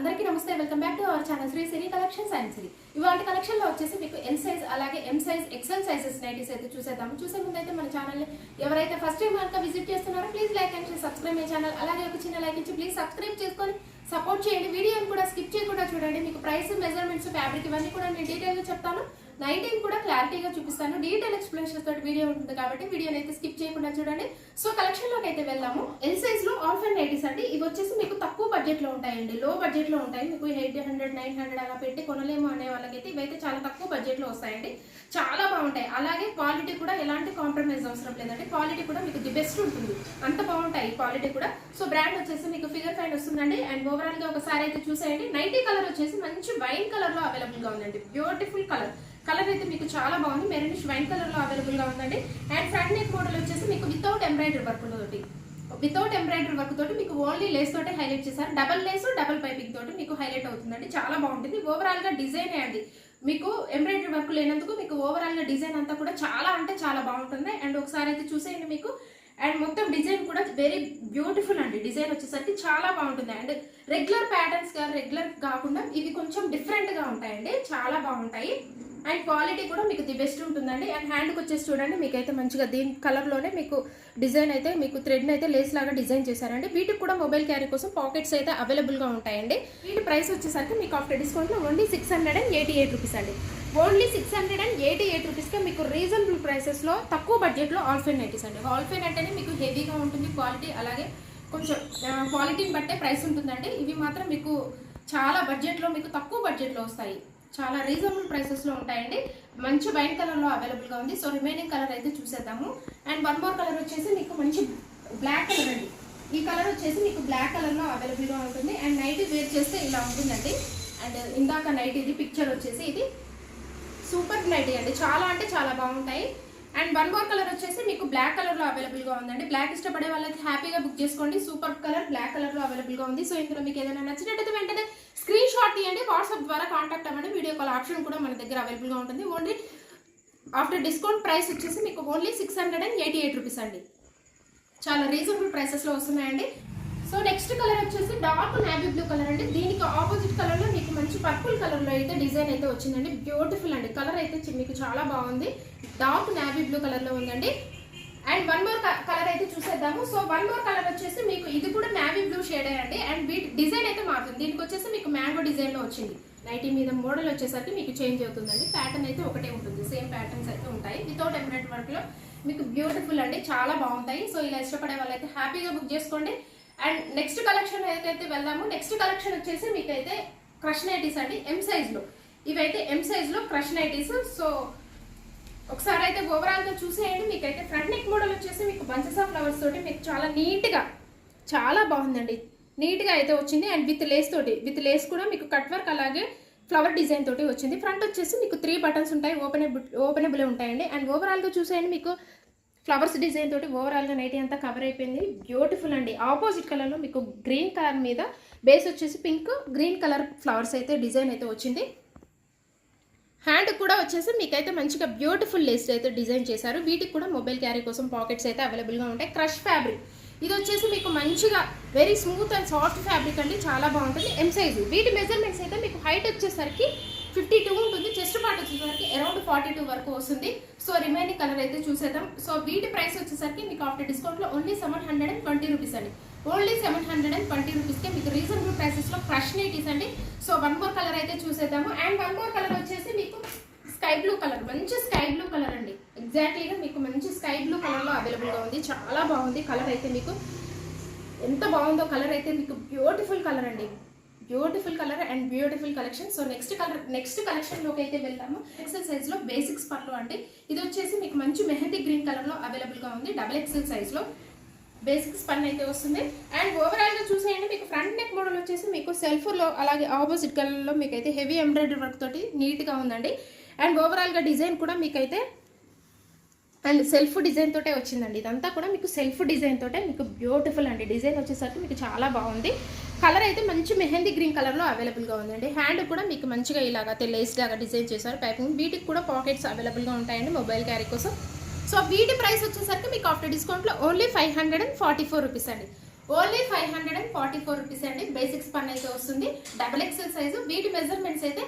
అందరికీ నమస్తే, welcome back to our channel Sri Siri collections and Siri. ఇవాళ కలెక్షన్ లో వచ్చేసి మీకు ఎల్ సైజ్ అలాగే M size XL sizes nighties అయితే చూసేద్దాము. చూసే ముందు అయితే మన ఛానల్ ఎవరైతే ఫస్ట్ టైం కనుక విజిట్ చేస్తున్నారో please like and subscribe my channel. అలాగే ఒక చిన్న లైక్ ఇచ్చి ప్లీజ్ సబ్స్క్రైబ్ చేసుకొని సపోర్ట్ చేయండి. వీడియోని కూడా స్కిప్ చేయకుండా చూడండి. మీకు ప్రైస్, మెజర్మెంట్స్, ఫ్యాబ్రిక్ ఇవన్నీ కూడా నేను డీటెయిల్ గా చెప్తాను. నైటీని కూడా క్లారిటీగా చూపిస్తాను. డీటెయిల్ ఎక్స్ప్లెనేషన్ తోటి వీడియో ఉంటుంది కాబట్టి వీడియోని అయితే స్కిప్ చేయకుండా చూడండి. సో కలెక్షన్ లోకి అయితే వెళ్దాము. ఎల్ సైజ్ లో ఆల్ఫర్ నైటీస్ అండి. ఇవి వచ్చేసి మీకు తక్కువ బడ్జెట్ లో ఉంటాయండి, లో బడ్జెట్ లో ఉంటాయి. మీకు 800, 900 అలా పెట్టి కొనలేము అనే వాళ్ళకైతే ఇవైతే చాలా తక్కువ బడ్జెట్ లో వస్తాయండి. చాలా బాగుంటాయి. అలాగే క్వాలిటీ కూడా ఎలాంటి కాంప్రమైజ్ అవసరం లేదండి. క్వాలిటీ కూడా మీకు ది బెస్ట్ ఉంటుంది, అంత బాగుంటాయి క్వాలిటీ కూడా. సో బ్రాండ్ వచ్చేసి మీకు ఫిగర్ ఫైన్ వస్తుందండి. అండ్ ఓవరాల్ గా ఒకసారి అయితే చూసేయండి. నైటీ కలర్ వచ్చేసి మంచి వైన్ కలర్ లో అవైలబుల్ గా ఉందండి. బ్యూటిఫుల్ కలర్ అయితే మీకు చాలా బాగుంది. మెరూనిష్ వైన్ కలర్ లో అవైలబుల్ గా ఉందండి. అండ్ ఫ్రంట్ నెక్ మోడల్ వచ్చేసి మీకు వితౌట్ ఎంబ్రాయిడరీ వర్క్ తోటి మీకు ఓన్లీ లేస్ తోటి హైలైట్ చేశారు. డబల్ లేస్, డబల్ పైపింగ్ తోటి మీకు హైలైట్ అవుతుందండి. చాలా బాగుంటుంది. ఓవరాల్ గా డిజైన్ అండి, మీకు ఎంబ్రాయిడరీ వర్క్ లేనందుకు మీకు ఓవరాల్ గా డిజైన్ అంతా కూడా చాలా అంటే చాలా బాగుంటుంది. అండ్ ఒకసారి అయితే చూసేయండి మీకు. అండ్ మొత్తం డిజైన్ కూడా వెరీ బ్యూటిఫుల్ అండి. డిజైన్ వచ్చేసరికి చాలా బాగుంటుంది. అండ్ రెగ్యులర్ ప్యాటర్న్స్ గా రెగ్యులర్ కాకుండా ఇవి కొంచెం డిఫరెంట్ గా ఉంటాయండి, చాలా బాగుంటాయి. అండ్ క్వాలిటీ కూడా మీకు ది బెస్ట్ ఉంటుందండి. అండ్ హ్యాండ్కి వచ్చేసి చూడండి, మీకైతే మంచిగా దీని కలర్లోనే మీకు డిజైన్ అయితే మీకు థ్రెడ్ అయితే లేస్ లాగా డిజైన్ చేశారండి. వీటికి కూడా మొబైల్ క్యారీ కోసం పాకెట్స్ అయితే అవైలబుల్గా ఉంటాయండి. వీటి ప్రైస్ వచ్చేసరికి మీకు ఆఫ్టర్ డిస్కౌంట్లో ఓన్లీ 688 రూపీస్ అండి. ఓన్లీ 688 రూపీస్కే మీకు రీజనబుల్ ప్రైసెస్లో తక్కువ బడ్జెట్లో ఆల్ఫైన్ నైటీస్ అండి. ఆల్ఫైన్ అంటేనే మీకు హెవీగా ఉంటుంది క్వాలిటీ, అలాగే కొంచెం క్వాలిటీని బట్టే ప్రైస్ ఉంటుందండి. ఇవి మాత్రం మీకు చాలా బడ్జెట్లో, మీకు తక్కువ బడ్జెట్లో వస్తాయి. చాలా రీజనబుల్ ప్రైసెస్లో ఉంటాయండి. మంచి వైన్ కలర్లో అవైలబుల్గా ఉంది. సో రిమైనింగ్ కలర్ అయితే చూసేద్దాము. అండ్ వన్ మోర్ కలర్ వచ్చేసి మీకు మంచి బ్లాక్ కలర్ అండి. ఈ కలర్ వచ్చేసి మీకు బ్లాక్ కలర్లో అవైలబుల్గా ఉంటుంది. అండ్ నైటీ వేర్ చేస్తే ఇలా ఉంటుందండి. అండ్ ఇందాక నైటీది పిక్చర్ వచ్చేసి ఇది సూపర్ నైటీ అండి. చాలా అంటే చాలా బాగుంటాయి. అండ్ వన్ మోర్ కలర్ వచ్చేసి మీకు బ్లాక్ కలర్లో అవైలబుల్గా ఉందండి. బ్లాక్ ఇష్టపడే వాళ్ళకి హ్యాపీగా బుక్ చేసుకోండి. సూపర్ కలర్ బ్లాక్ కలర్లో అవైలబుల్గా ఉంది. సో ఇందులో మీకు ఏదైనా నచ్చినట్టయితే వెంటనే స్క్రీన్ షాట్ తీయండి, వాట్సాప్ ద్వారా కాంటాక్ట్ అవ్వండి. వీడియో కాల్ ఆప్షన్ కూడా మన దగ్గర అవైలబుల్గా ఉంటుంది. ఓన్లీ ఆఫ్టర్ డిస్కౌంట్ ప్రైస్ వచ్చేసి మీకు ఓన్లీ 688 రూపీస్ అండి. చాలా రీజనబుల్ ప్రైసెస్లో వస్తున్నాయండి. సో నెక్స్ట్ కలర్ వచ్చేసి డార్క్ నేవీ బ్లూ కలర్ అండి. దీనికి ఆపోజిట్ కలర్లో మీకు మంచి పర్పుల్ కలర్లో అయితే డిజైన్ అయితే వచ్చిందండి. బ్యూటిఫుల్ అండి. కలర్ అయితే మీకు చాలా బాగుంది. డార్క్ నేవీ బ్లూ కలర్లో ఉందండి. అండ్ వన్ మోర్ కలర్ అయితే చూసేద్దాము. సో వన్ మోర్ కలర్ వచ్చేసి మీకు ఇది కూడా నేవీ బ్లూ షేడ్ అండి. అండ్ వీటి డిజైన్ అయితే మారుతుంది. దీనికి వచ్చేసి మీకు మ్యాంగో డిజైన్లో వచ్చింది. నైటీ మీద మోడల్ వచ్చేసరికి మీకు చేంజ్ అవుతుందండి. ప్యాటర్న్ అయితే ఒకటే ఉంటుంది, సేమ్ ప్యాటర్న్స్ అయితే ఉంటాయి. వితౌట్ ఎంబ్రాయిడరీ వర్క్లో మీకు బ్యూటిఫుల్ అండి, చాలా బాగుంటాయి. సో ఇలా ఇష్టపడే వాళ్ళైతే హ్యాపీగా బుక్ చేసుకోండి. అండ్ నెక్స్ట్ కలెక్షన్ అయితే వెళ్దాము. నెక్స్ట్ కలెక్షన్ వచ్చేసి మీకైతే క్రష్ నైటీస్ అండి, ఎం సైజ్లో. ఇవైతే ఎం సైజ్లో క్రష్ నైటీస్. సో ఒకసారి అయితే ఓవరాల్ గా చూసేయండి. మీకైతే ఫ్రంట్ నెక్ మోడల్ వచ్చేసి మీకు బంచెస్ ఆఫ్ ఫ్లవర్స్ తోటి మీకు చాలా నీట్గా, చాలా బాగుందండి. నీట్గా అయితే వచ్చింది. అండ్ విత్ లేస్ కూడా మీకు కట్ వర్క్ అలాగే ఫ్లవర్ డిజైన్ తోటి వచ్చింది. ఫ్రంట్ వచ్చేసి మీకు 3 బటన్స్ ఉంటాయి, ఓపెనబుల్ ఉంటాయండి. అండ్ ఓవరాల్ గా చూసేయండి, మీకు ఫ్లవర్స్ డిజైన్ తోటి ఓవరాల్ గా నైటీ అంతా కవర్ అయిపోయింది. బ్యూటిఫుల్ అండి. ఆపోజిట్ కలర్ లో మీకు గ్రీన్ కలర్ మీద బేస్ వచ్చేసి పింక్ గ్రీన్ కలర్ ఫ్లవర్స్ అయితే డిజైన్ అయితే వచ్చింది. హ్యాండ్ కూడా వచ్చేసి మీకైతే మంచిగా బ్యూటిఫుల్ లేస్ అయితే డిజైన్ చేశారు. వీటికి కూడా మొబైల్ క్యారీ కోసం పాకెట్స్ అయితే అవైలబుల్గా ఉంటాయి. క్రష్ ఫ్యాబ్రిక్ ఇది వచ్చేసి మీకు మంచిగా very smooth and soft fabric అండి, చాలా బాగుంటుంది. M size. వీటి మెజర్మెంట్స్ అయితే మీకు హైట్ వచ్చేసరికి 52 ఉంటుంది, చెస్ట్ పార్ట్ వచ్చేసరికి అరౌండ్ 42 వరకు వస్తుంది. సో రిమైనింగ్ కలర్ అయితే చూసేద్దాం. సో వీటి ప్రైస్ వచ్చేసరికి మీకు ఆఫ్టర్ డిస్కౌంట్లో ఓన్లీ 720 రూపీస్ అండి. ఓన్లీ 720 రూపీస్కే మీకు రీజనబుల్ ప్రైసెస్లో క్రష్ నైటీస్ అండి. సో వన్ మోర్ కలర్ అయితే చూసేద్దాము. అండ్ వన్ మోర్ కలర్ వచ్చేసి మీకు స్కై బ్లూ కలర్, మంచి స్కై బ్లూ కలర్ అండి. ఎగ్జాక్ట్లీగా మీకు మంచి స్కై బ్లూ కలర్లో అవైలబుల్గా ఉంది. చాలా బాగుంది కలర్ అయితే. మీకు ఎంత బాగుందో కలర్ అయితే. మీకు బ్యూటిఫుల్ కలర్ అండి, beautiful colour and beautiful collection. So next కలెక్షన్లోకి అయితే వెళ్తాము. ఎక్సెల్ సైజ్లో బేసిక్స్ పర్లు అండి. ఇది వచ్చేసి మీకు మంచి మెహందీ గ్రీన్ కలర్లో అవైలబుల్గా ఉంది. డబల్ ఎక్సెల్ సైజ్లో బేసిక్స్ పన్ అయితే వస్తుంది. అండ్ ఓవరాల్ గా చూసేయండి, మీకు ఫ్రంట్ నెక్ మోడల్ వచ్చేసి మీకు సెల్ఫ్లో అలాగే ఆపోజిట్ కలర్లో మీకైతే హెవీ ఎంబ్రాయిడరీ వర్క్ తోటి నీట్గా ఉందండి. అండ్ ఓవరాల్ గా డిజైన్ కూడా మీకైతే అండ్ సెల్ఫ్ డిజైన్ తోటే వచ్చిందండి. ఇదంతా కూడా మీకు సెల్ఫ్ డిజైన్ తోటే మీకు బ్యూటిఫుల్ అండి. డిజైన్ వచ్చేసరికి మీకు చాలా బాగుంది. కలర్ అయితే మంచి మెహందీ గ్రీన్ కలర్లో అవైలబుల్గా ఉందండి. హ్యాండ్ కూడా మీకు మంచిగా ఇలాగా లేస్ లాగా డిజైన్ చేశారు పైపింగ్. వీటికి కూడా పాకెట్స్ అవైలబుల్గా ఉంటాయండి మొబైల్ క్యారీ కోసం. సో వీటి ప్రైస్ వచ్చేసరికి మీకు ఆఫ్టర్ డిస్కౌంట్లో ఓన్లీ 544 రూపీస్ అండి. ఓన్లీ 544 రూపీస్ అండి. బేసిక్స్ పన్ అయితే వస్తుంది, డబుల్ ఎక్సెల్ సైజు. వీటి మెజర్మెంట్స్ అయితే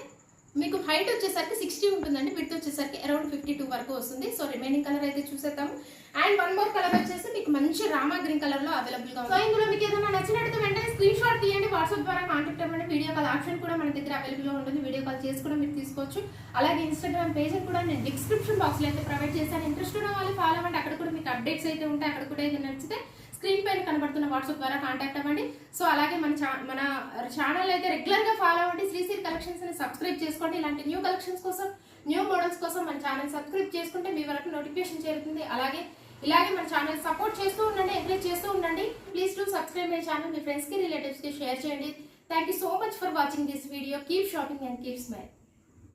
మీకు హైట్ వచ్చేసరికి 60 ఉంటుందండి, విడ్త్ వచ్చేసరికి అరౌండ్ 52 వరకు వస్తుంది. సో రిమైనింగ్ కలర్ అయితే చూసేద్దాము. అండ్ వన్ మోర్ కలర్ వచ్చేసి మీకు మంచి రామా గ్రీన్ కలర్ లో అవైలబుల్ గా ఉంది. సో ఇందులో మీకు ఏదైనా నచ్చినట్టు వెంటనే స్క్రీన్ షాట్ తీయండి, వాట్సాప్ ద్వారా కాంటాక్ట్ అవ్వండి. వీడియో కాల్ ఆప్షన్ కూడా మన దగ్గర అవైలబుల్ గా ఉంటుంది, వీడియో కాల్ చేసి కూడా మీరు తీసుకోవచ్చు. అలాగే ఇన్స్టాగ్రామ్ పేజ్ కూడా నేను డిస్క్రిప్షన్ బాక్స్ లో అయితే ప్రొవైడ్ చేశాను. ఇంట్రెస్ట్ ఉన్న వాళ్ళు ఫాలో అవ్వండి, అక్కడ కూడా మీకు అప్డేట్స్ అయితే ఉంటాయి. అక్కడ కూడా ఏదైనా నచ్చితే స్క్రీన్ పైన కనబడుతున్న వాట్సాప్ ద్వారా కాంటాక్ట్ అవ్వండి. సో అలాగే మన ఛానల్ అయితే రెగ్యులర్ గా ఫాలో అవ్వండి. శ్రీశ్రీ కలెక్షన్స్ ని సబ్స్క్రైబ్ చేసుకోండి. ఇలాంటి న్యూ కలెక్షన్స్ కోసం, న్యూ మోడల్స్ కోసం మన ఛానల్ సబ్స్క్రైబ్ చేసుకుంటే మీ వరకు నోటిఫికేషన్ చేరుతుంది. ఇలాగే మన ఛానల్ సపోర్ట్ చేస్తూ ఉండండి, ఎంకరేజ్ చేస్తూ ఉండండి. Please to subscribe my channel. Me friends కి, రిలేటివ్స్ కి షేర్ చేయండి. Thank you so much for watching this video. Keep shopping and keep smile.